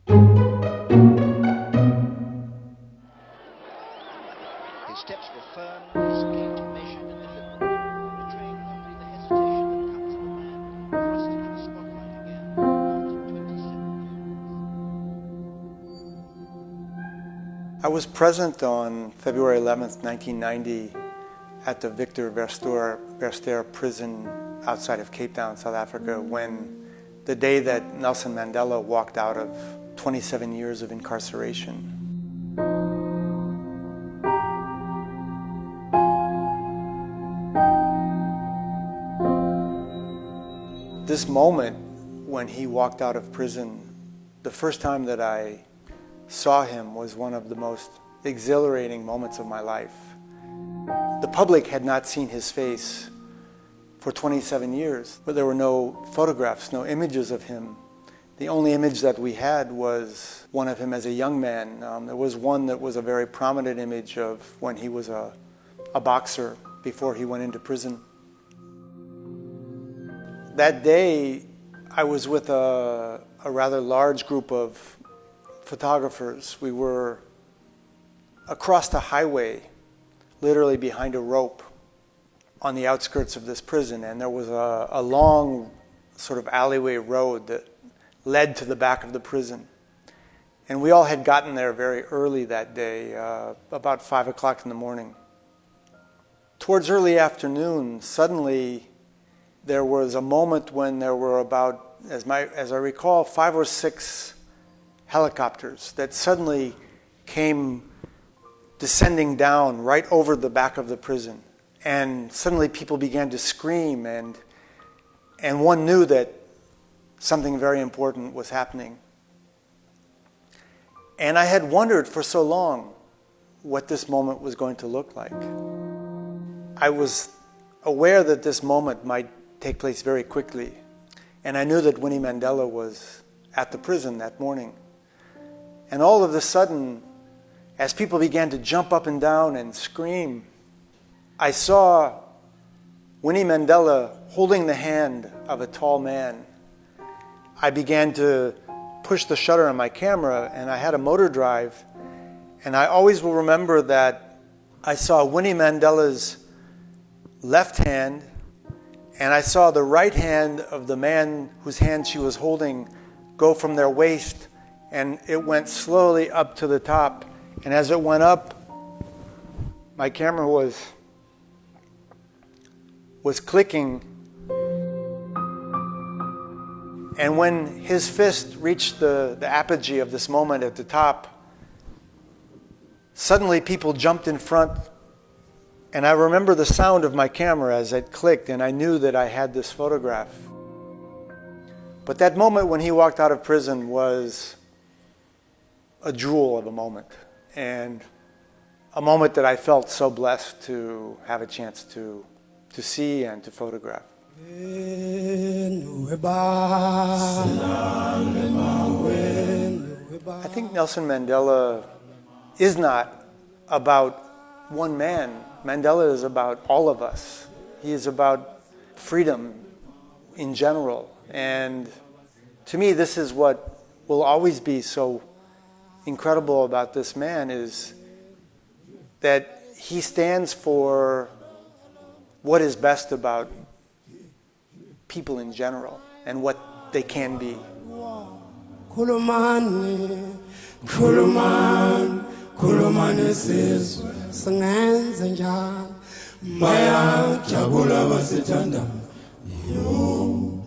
His steps were firm, his gait measured and deliberate, betraying only the hesitation that comes in a man thrust into the spotlight again after 27 years. I was present on February 11th, 1990 at the Victor Verster prison outside of Cape Town, South Africa, when the day that Nelson Mandela walked out of 27 years of incarceration. This moment when he walked out of prison, the first time that I saw him was one of the most exhilarating moments of my life. The public had not seen his face for 27 years, but there were no photographs, no images of him. The only image that we had was one of him as a young man. There was one that was a very prominent image of when he was a boxer before he went into prison. That day, I was with a rather large group of photographers. We were across the highway, literally behind a rope on the outskirts of this prison, and there was a long sort of alleyway road that led to the back of the prison. And we all had gotten there very early that day, about 5 o'clock in the morning. Towards early afternoon, suddenly there was a moment when there were about, as I recall, 5 or 6 helicopters that suddenly came descending down right over the back of the prison. And suddenly people began to scream, and one knew that something very important was happening. And I had wondered for so long what this moment was going to look like. I was aware that this moment might take place very quickly, and I knew that Winnie Mandela was at the prison that morning. And all of a sudden, as people began to jump up and down and scream, I saw Winnie Mandela holding the hand of a tall man. I began to push the shutter on my camera, and I had a motor drive, and I always will remember that I saw Winnie Mandela's left hand, and I saw the right hand of the man whose hand she was holding go from their waist, and it went slowly up to the top. And as it went up, my camera was clicking. And when his fist reached the apogee of this moment at the top, suddenly people jumped in front. And I remember the sound of my camera as it clicked, and I knew that I had this photograph. But that moment when he walked out of prison was a jewel of a moment, and a moment that I felt so blessed to have a chance to see and to photograph. I think Nelson Mandela is not about one man. Mandela is about all of us. He is about freedom in general. And to me, this is what will always be so incredible about this man, is that he stands for what is best about people in general and what they can be. Khulumani sizwe singenze njani bayajabula basithanda yo